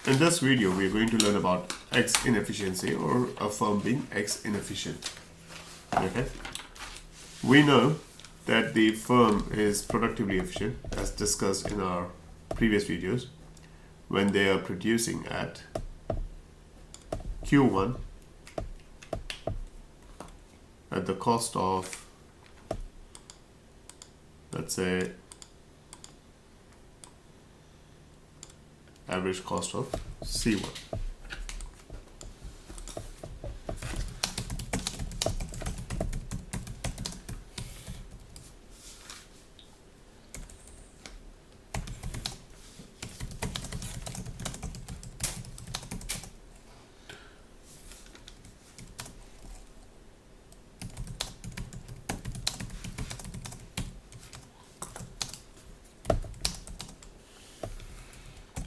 In this video, we are going to learn about X inefficiency, or a firm being X inefficient. Okay. We know that the firm is productively efficient, as discussed in our previous videos, when they are producing at Q1 at the cost of, let's say, average cost of C1.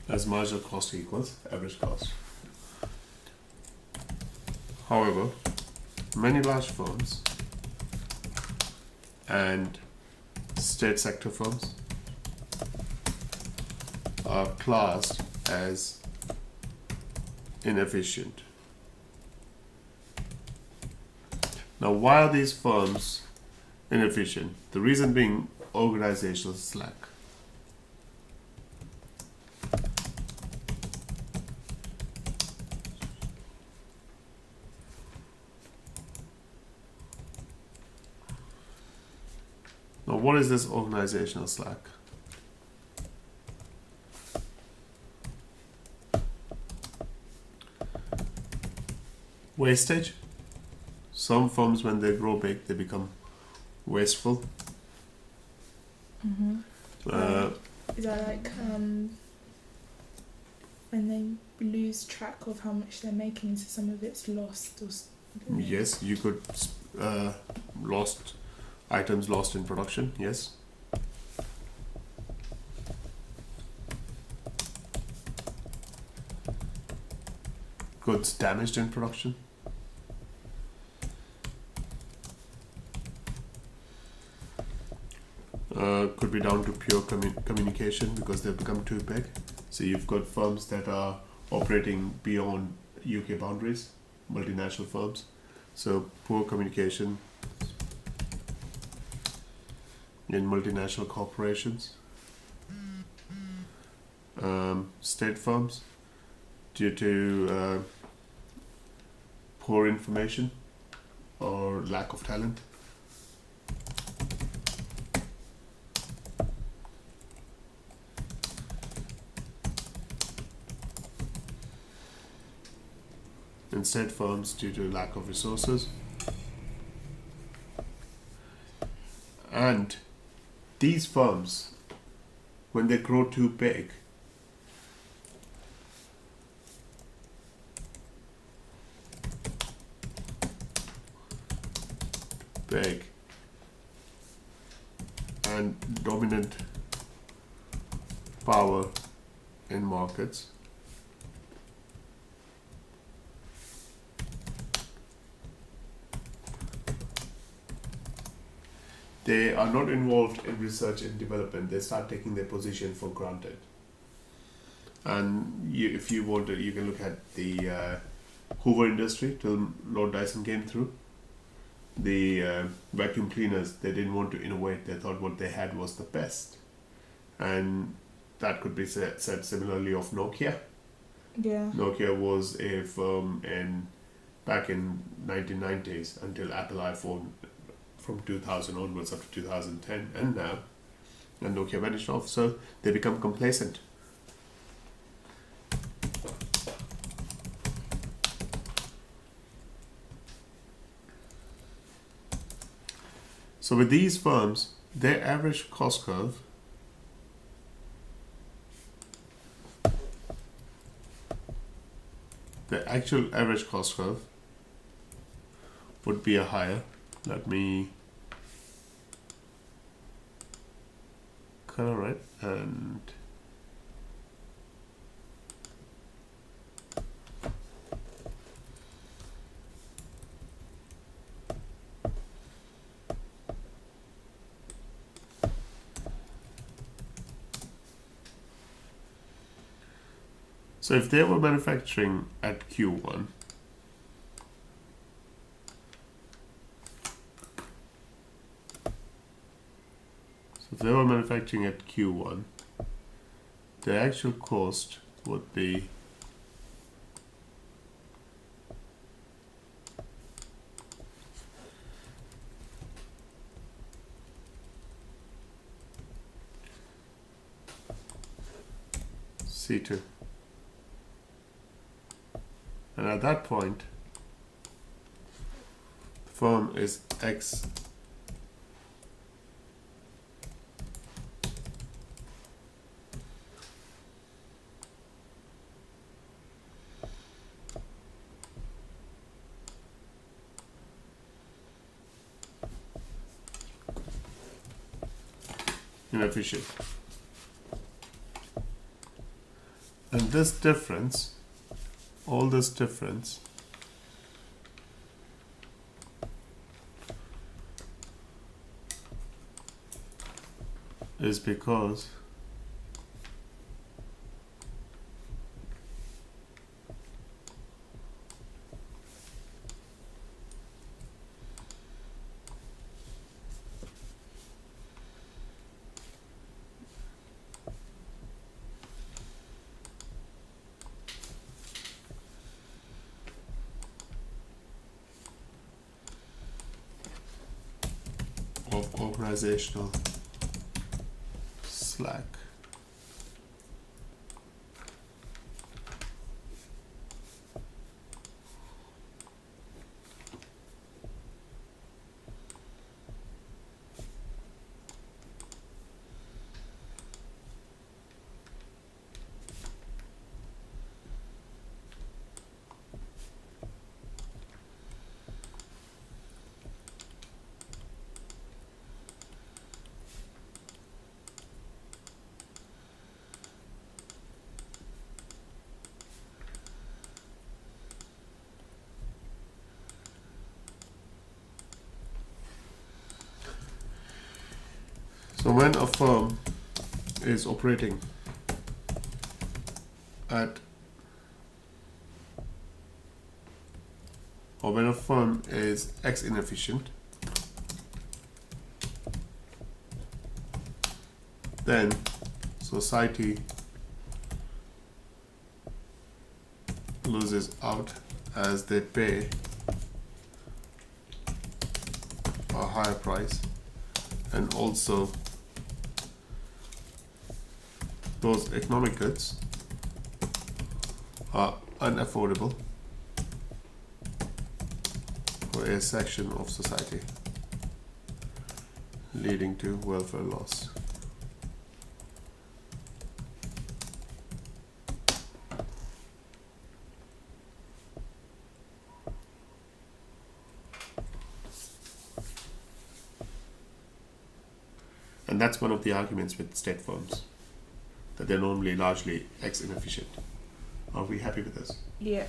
As marginal cost equals average cost. However, many large firms and state sector firms are classed as inefficient. Now, why are these firms inefficient? The reason being organizational slack. Now, what is this organizational slack? Wastage. Some firms, when they grow big, they become wasteful. Is that like when they lose track of how much they're making, so some of it's lost or something? Yes, you could lost items lost in production. Yes. Goods damaged in production. Could be down to pure communication, because they've become too big. So you've got firms that are operating beyond UK boundaries, multinational firms. So poor communication in multinational corporations. State firms, due to poor information or lack of talent. And state firms, due to lack of resources. And these firms, when they grow too big, and dominant power in markets, they are not involved in research and development. They start taking their position for granted. And if you want to, you can look at the Hoover industry till Lord Dyson came through. The vacuum cleaners, they didn't want to innovate. They thought what they had was the best. And that could be said similarly of Nokia. Yeah. Nokia was a firm back in 1990s until Apple iPhone from 2000 onwards up to 2010, and now, and Nokia vanished off. So they become complacent. So with these firms, their average cost curve the actual average cost curve would be a higher. Let me color it and So if they were manufacturing at Q1, the actual cost would be C2. And at that point, the firm is X inefficient. And this difference, all this difference, is because of organizational slack. So when a firm is operating at, or when a firm is X inefficient, then society loses out as they pay a higher price, and also those economic goods are unaffordable for a section of society, leading to welfare loss. And that's one of the arguments with state firms, that they're normally largely X inefficient. Are we happy with this? Yeah.